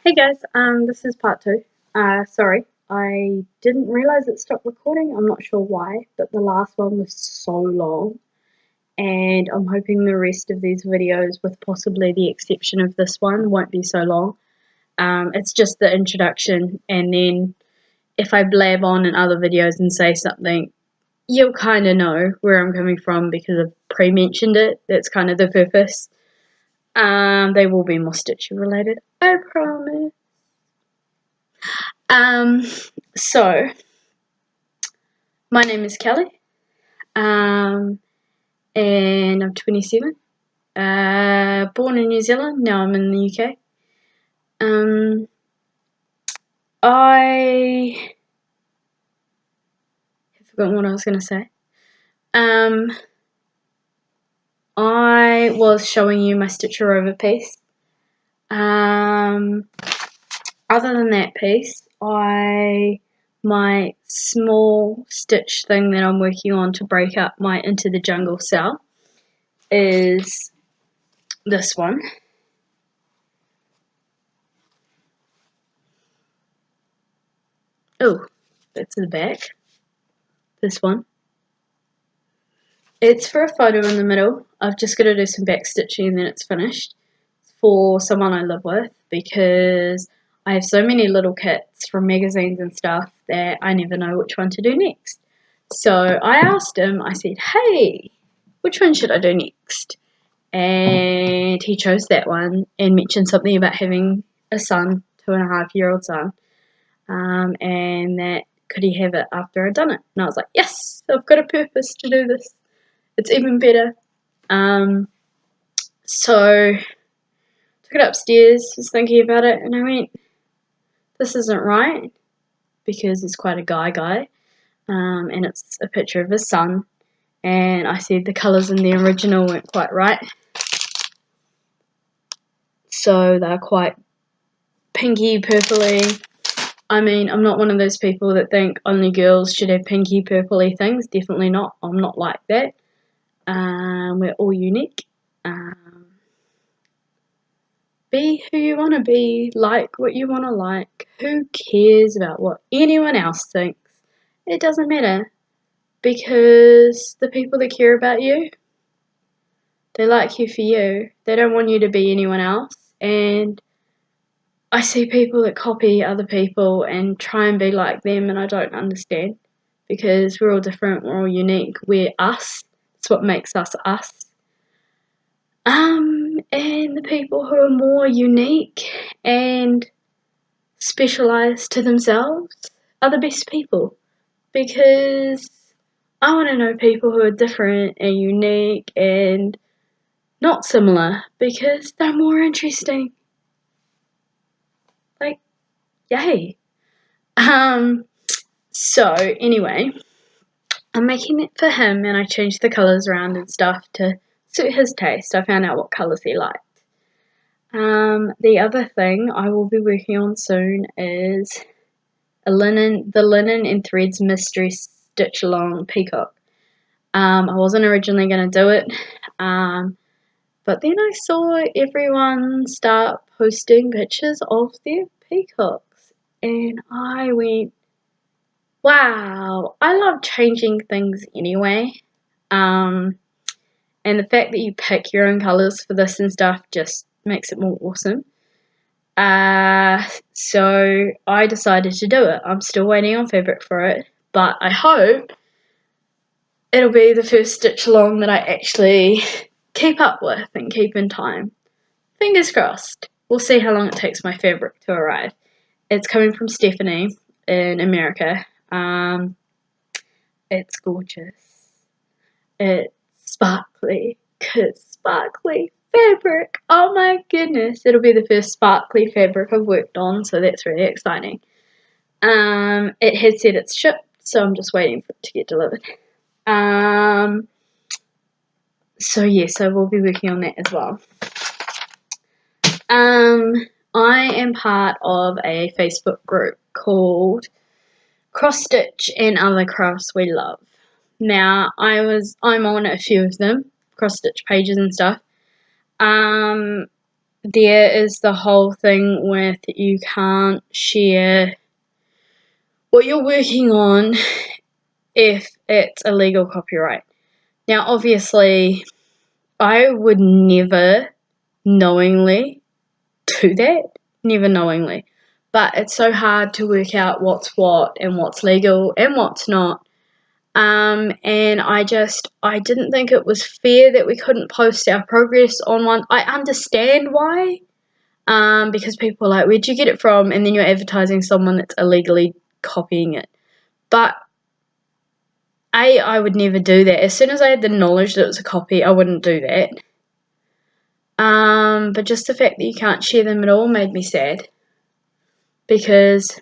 Hey guys, this is part 2. Sorry, I didn't realise it stopped recording. I'm not sure why, but the last one was so long, and I'm hoping the rest of these videos, with possibly the exception of this one, won't be so long. It's just the introduction, and then if I blab on in other videos and say something, you'll kind of know where I'm coming from because I've pre-mentioned it. That's kind of the purpose. They will be more Stitchy related, I promise. So my name is Kelly, and I'm 27. Born in New Zealand, now I'm in the UK. I have forgotten what I was going to say. I was showing you my Stitcher Over piece. Other than that piece, my small stitch thing that I'm working on to break up my Into the Jungle cell is this one. Oh, that's the back. This one. It's for a photo in the middle. I've just got to do some back stitching and then it's finished. It's for someone I live with because I have so many little kits from magazines and stuff that I never know which one to do next. So I asked him, I said, hey, which one should I do next? And he chose that one and mentioned something about having a son, 2.5-year-old son, and that could he have it after I'd done it. And I was like, yes, I've got a purpose to do this. It's even better. So took it upstairs, was thinking about it, and I went, this isn't right, because it's quite a guy, and it's a picture of his son, and I said the colours in the original weren't quite right. So they're quite pinky, purpley. I mean, I'm not one of those people that think only girls should have pinky, purpley things. Definitely not. I'm not like that. We're all unique. Be who you want to be, like what you want to like. Who cares about what anyone else thinks? It doesn't matter, because the people that care about you, they like you for you. They don't want you to be anyone else. And I see people that copy other people and try and be like them, and I don't understand, because we're all different, we're all unique, we're us. It's what makes us us. And the people who are more unique and specialised to themselves are the best people, because I want to know people who are different and unique and not similar, because they're more interesting. Like, yay. So anyway, I'm making it for him, and I changed the colours around and stuff to suit his taste. I found out what colours he liked. The other thing I will be working on soon is the linen and threads mystery stitch along peacock. I wasn't originally going to do it, but then I saw everyone start posting pictures of their peacocks, and I went, wow, I love changing things anyway. And the fact that you pick your own colours for this and stuff just makes it more awesome. So I decided to do it. I'm still waiting on fabric for it, but I hope it'll be the first stitch along that I actually keep up with and keep in time. Fingers crossed. We'll see how long it takes my fabric to arrive. It's coming from Stephanie in America. It's gorgeous. It's sparkly. Cause sparkly fabric. Oh my goodness. It'll be the first sparkly fabric I've worked on, so that's really exciting. It has said it's shipped, so I'm just waiting for it to get delivered. So yes, I will be working on that as well. I am part of a Facebook group called Cross Stitch and Other Crafts We Love. Now, I'm on a few of them, cross stitch pages and stuff. there is the whole thing with you can't share what you're working on if it's illegal copyright. Now, obviously, I would never knowingly do that, never knowingly. But it's so hard to work out what's what and what's legal and what's not. And I didn't think it was fair that we couldn't post our progress on one. I understand why, because people are like, where'd you get it from? And then you're advertising someone that's illegally copying it. But I would never do that. As soon as I had the knowledge that it was a copy, I wouldn't do that. But just the fact that you can't share them at all made me sad. Because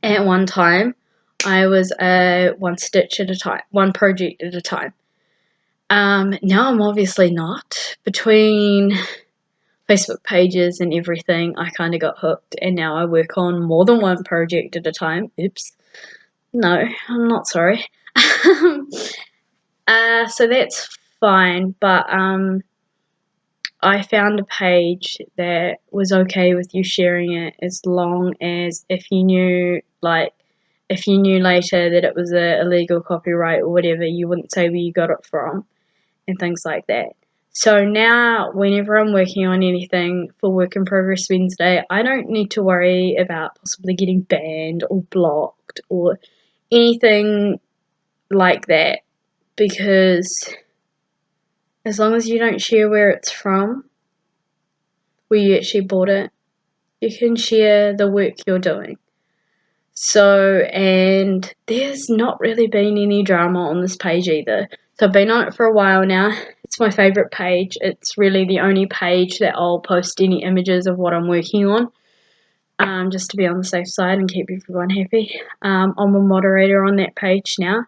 at one time, I was one stitch at a time, one project at a time. Now I'm obviously not. Between Facebook pages and everything, I kind of got hooked, and now I work on more than one project at a time. Oops. No, I'm not sorry. So that's fine, but I found a page that was okay with you sharing it as long as if you knew later that it was a illegal copyright or whatever, you wouldn't say where you got it from and things like that. So now whenever I'm working on anything for Work in Progress Wednesday, I don't need to worry about possibly getting banned or blocked or anything like that, because as long as you don't share where it's from, where you actually bought it, you can share the work you're doing. So, and there's not really been any drama on this page either. So I've been on it for a while now. It's my favourite page. It's really the only page that I'll post any images of what I'm working on, just to be on the safe side and keep everyone happy. I'm a moderator on that page now.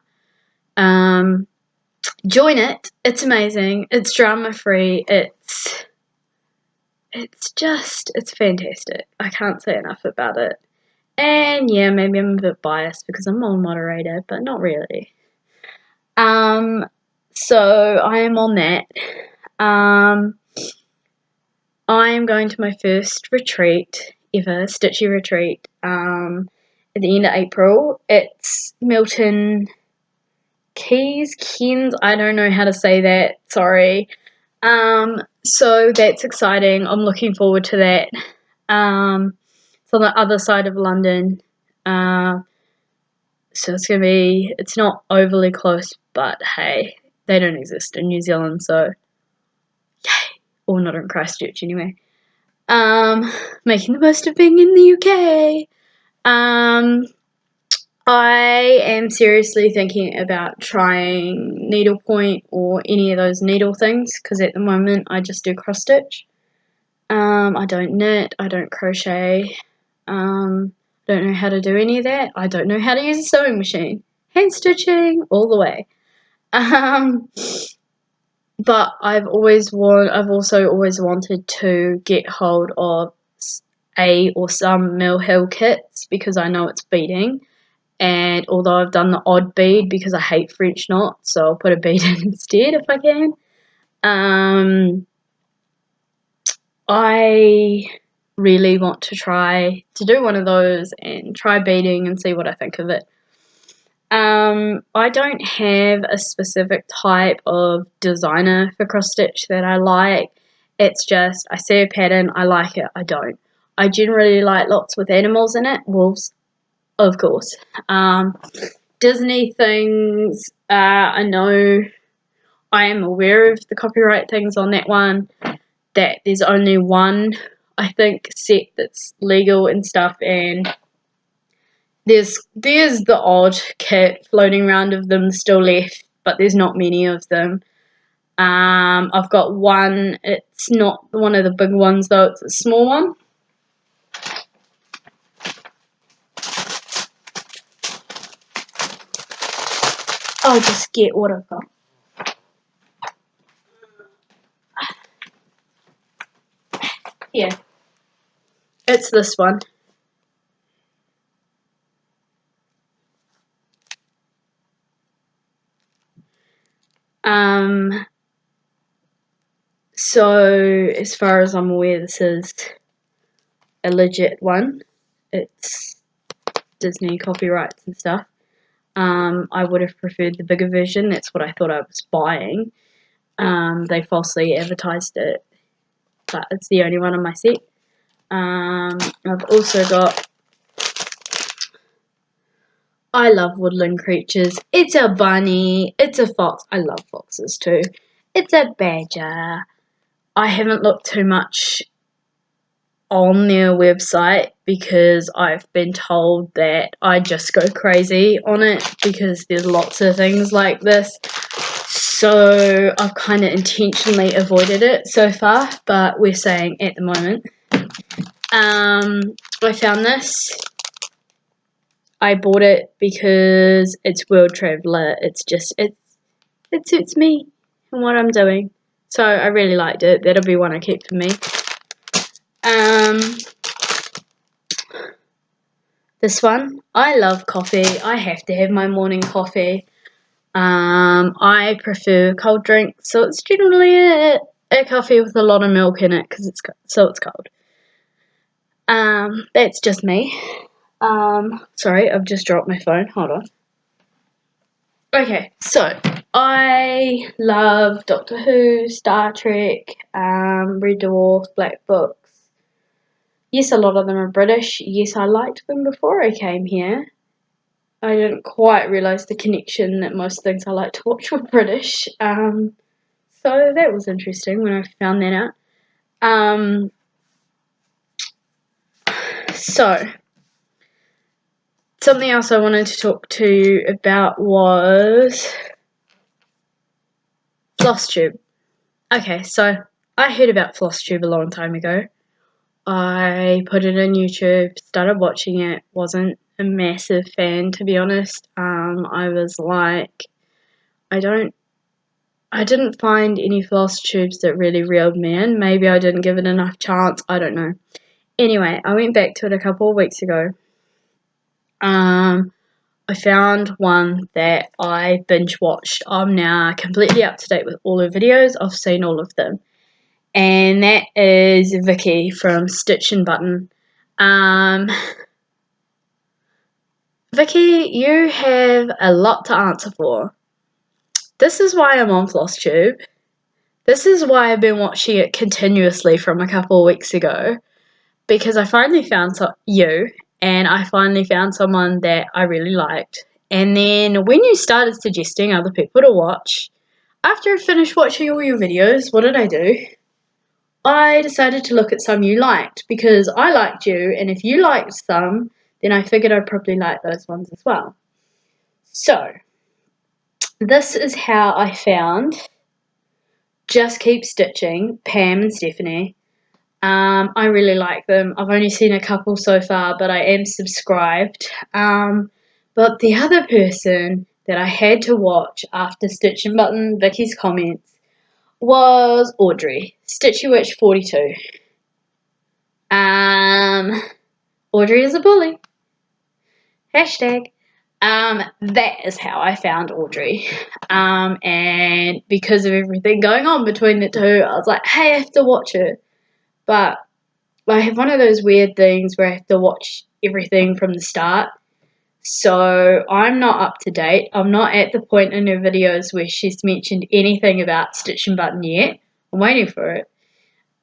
Join it. It's amazing. It's drama free. It's fantastic. I can't say enough about it. And yeah, maybe I'm a bit biased because I'm a moderator, but not really. So I am on that. I am going to my first retreat ever, Stitchy retreat, at the end of April. It's Milton Keynes, I don't know how to say that, sorry. So that's exciting. I'm looking forward to that. It's on the other side of London. So it's not overly close, but hey, they don't exist in New Zealand, so yay. Or not in Christchurch anyway. Making the most of being in the UK. I am seriously thinking about trying needlepoint or any of those needle things, because at the moment I just do cross stitch. I don't knit, I don't crochet, don't know how to do any of that. I don't know how to use a sewing machine. Hand stitching all the way. But I've also always wanted to get hold of some Mill Hill kits, because I know it's beading. And although I've done the odd bead because I hate French knots, so I'll put a bead in instead if I can. I really want to try to do one of those and try beading and see what I think of it. I don't have a specific type of designer for cross stitch that I like. It's just I see a pattern, I like it, I don't. I generally like lots with animals in it, wolves, of course. Disney things, I know I am aware of the copyright things on that one, that there's only one, I think, set that's legal and stuff, and there's the odd kit floating around of them still left, but there's not many of them. I've got one, it's not one of the big ones though, it's a small one. I'll just get what I've got. Yeah, it's this one. So as far as I'm aware, this is a legit one. It's Disney copyrights and stuff. I would have preferred the bigger version. That's what I thought I was buying. They falsely advertised it, but it's the only one on my set. I've also got I love woodland creatures. It's a bunny. It's a fox. I love foxes too. It's a badger. I haven't looked too much on their website because I've been told that I just go crazy on it because there's lots of things like this. So I've kind of intentionally avoided it so far, but we're saying at the moment. I found this. I bought it because it's World Traveller. It suits me and what I'm doing. So I really liked it. That'll be one I keep for me. This one, I love coffee. I have to have my morning coffee. I prefer cold drinks, so it's generally a coffee with a lot of milk in it because it's cold. That's just me. Sorry, I've just dropped my phone. Hold on. Okay, so I love Doctor Who, Star Trek, Red Dwarf, Black Books. Yes, a lot of them are British. Yes, I liked them before I came here. I didn't quite realise the connection that most things I like to watch were British. So that was interesting when I found that out. So something else I wanted to talk to you about was Floss Tube. Okay, so I heard about Floss Tube a long time ago. I put it in YouTube, started watching it, wasn't a massive fan, to be honest. I was like, I didn't find any floss tubes that really reeled me in. Maybe I didn't give it enough chance, I don't know. Anyway, I went back to it a couple of weeks ago. I found one that I binge watched. I'm now completely up to date with all her videos. I've seen all of them. And that is Vicky from Stitch and Button. Vicky, you have a lot to answer for. This is why I'm on Floss Tube. This is why I've been watching it continuously from a couple of weeks ago. Because I finally found you, and I finally found someone that I really liked. And then when you started suggesting other people to watch, after I finished watching all your videos, what did I do? I decided to look at some you liked because I liked you, and if you liked some, then I figured I'd probably like those ones as well. So, this is how I found Just Keep Stitching, Pam and Stephanie. I really like them. I've only seen a couple so far, but I am subscribed. But the other person that I had to watch after Stitch and Button, Vicky's comments, was Audrey, Stitchy Witch 42. Audrey is a bully. Hashtag. That is how I found Audrey. And because of everything going on between the two, I was like, hey, I have to watch it. But I have one of those weird things where I have to watch everything from the start. So I'm not up to date. I'm not at the point in her videos where she's mentioned anything about Stitch and Button yet. I'm waiting for it.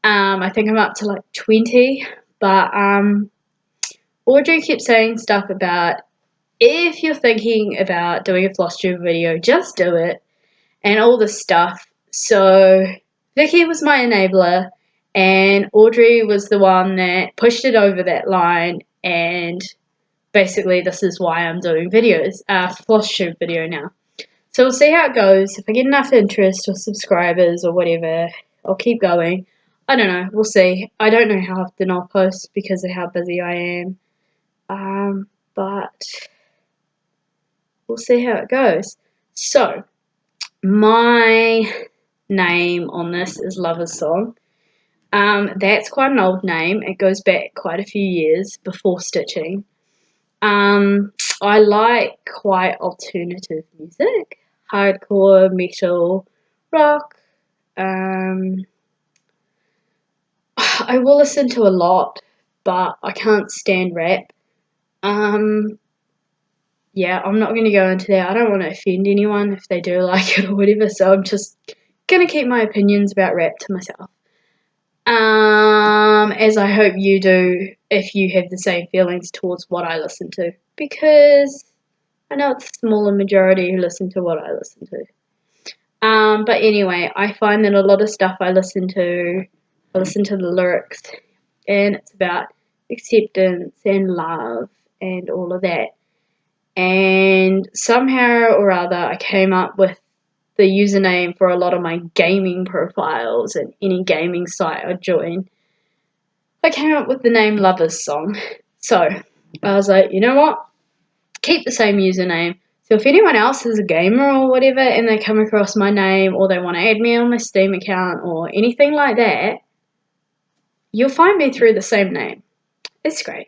I think I'm up to like 20. But Audrey kept saying stuff about if you're thinking about doing a Floss Tube video, just do it. And all this stuff. So Vicky was my enabler. And Audrey was the one that pushed it over that line, and basically this is why I'm doing videos, Floss Tube video now. So we'll see how it goes. If I get enough interest or subscribers or whatever, I'll keep going. I don't know, we'll see. I don't know how often I'll post because of how busy I am. But we'll see how it goes. So, my name on this is Lover's Song. That's quite an old name. It goes back quite a few years before stitching. I like quite alternative music, hardcore, metal, rock, I will listen to a lot, but I can't stand rap. Yeah, I'm not going to go into that. I don't want to offend anyone if they do like it or whatever, so I'm just going to keep my opinions about rap to myself. As I hope you do if you have the same feelings towards what I listen to, because I know it's a smaller majority who listen to what I listen to. But anyway, I find that a lot of stuff I listen to the lyrics, and it's about acceptance and love and all of that. And somehow or other, I came up with the username for a lot of my gaming profiles and any gaming site I join. I came up with the name Lover's Song. So I was like, you know what? Keep the same username. So if anyone else is a gamer or whatever and they come across my name or they want to add me on my Steam account or anything like that, you'll find me through the same name. It's great.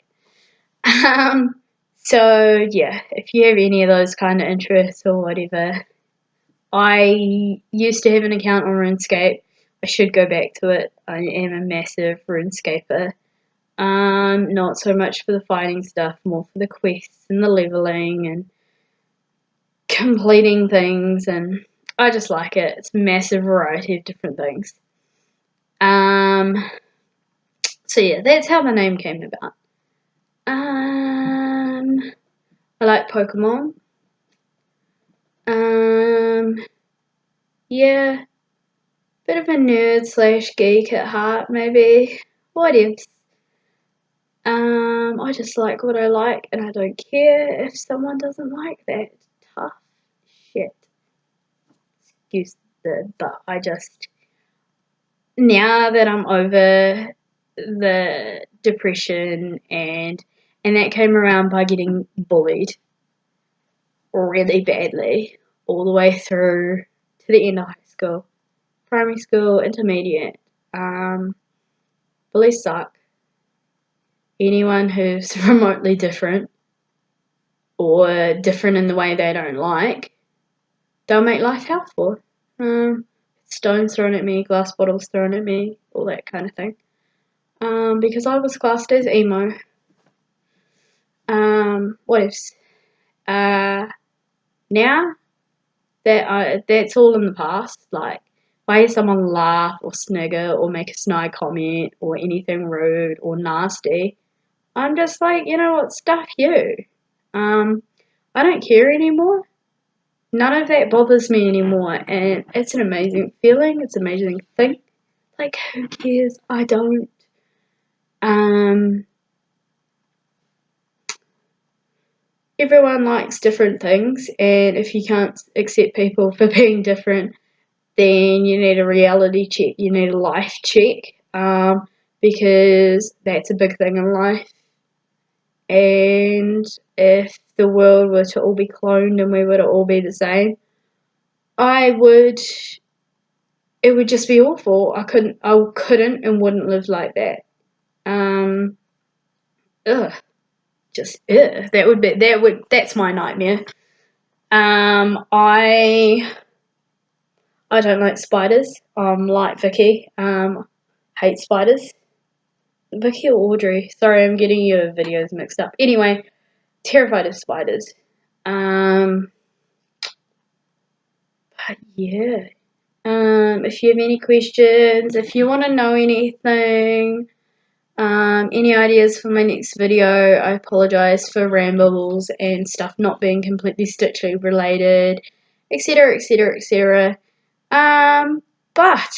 So yeah, if you have any of those kind of interests or whatever, I used to have an account on RuneScape. I should go back to it. I am a massive RuneScaper. Not so much for the fighting stuff, more for the quests and the leveling and completing things, and I just like it. It's a massive variety of different things. So yeah, that's how the name came about. I like Pokemon. Yeah, bit of a nerd slash geek at heart, maybe. What ifs? I just like what I like, and I don't care if someone doesn't like that. Tough shit. Excuse but I just, now that I'm over the depression and that came around by getting bullied really badly all the way through to the end of high school, primary school, intermediate. Bullies suck. Anyone who's remotely different or different in the way they don't like, they'll make life hell for. Stones thrown at me, glass bottles thrown at me, all that kind of thing. Because I was classed as emo. What ifs? Now that's all in the past. Like, if I hear someone laugh or snigger or make a snide comment or anything rude or nasty, I'm just like, you know what, stuff you. I don't care anymore. None of that bothers me anymore, and it's an amazing feeling. It's an amazing thing. Like, who cares? I don't. Everyone likes different things, and if you can't accept people for being different, then you need a reality check. You need a life check, because that's a big thing in life. And if the world were to all be cloned and we were to all be the same, it would just be awful. I couldn't and wouldn't live like that. That's my nightmare. I don't like spiders. Like Vicky, hate spiders. Vicky or Audrey? Sorry, I'm getting your videos mixed up. Anyway, terrified of spiders. But yeah. If you have any questions, if you want to know anything, any ideas for my next video, I apologise for rambles and stuff not being completely Stitchly related, etc, etc, etc. But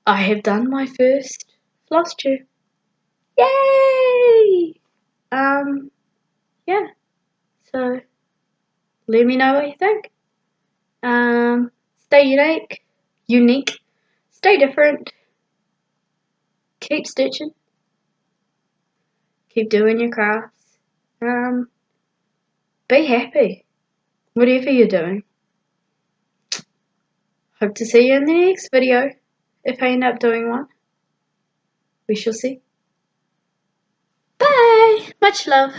I have done my first floss tube. Yay! Yeah. So let me know what you think. Stay unique, stay different, keep stitching, keep doing your crafts, be happy, whatever you're doing. Hope to see you in the next video, if I end up doing one. We shall see. Bye! Much love.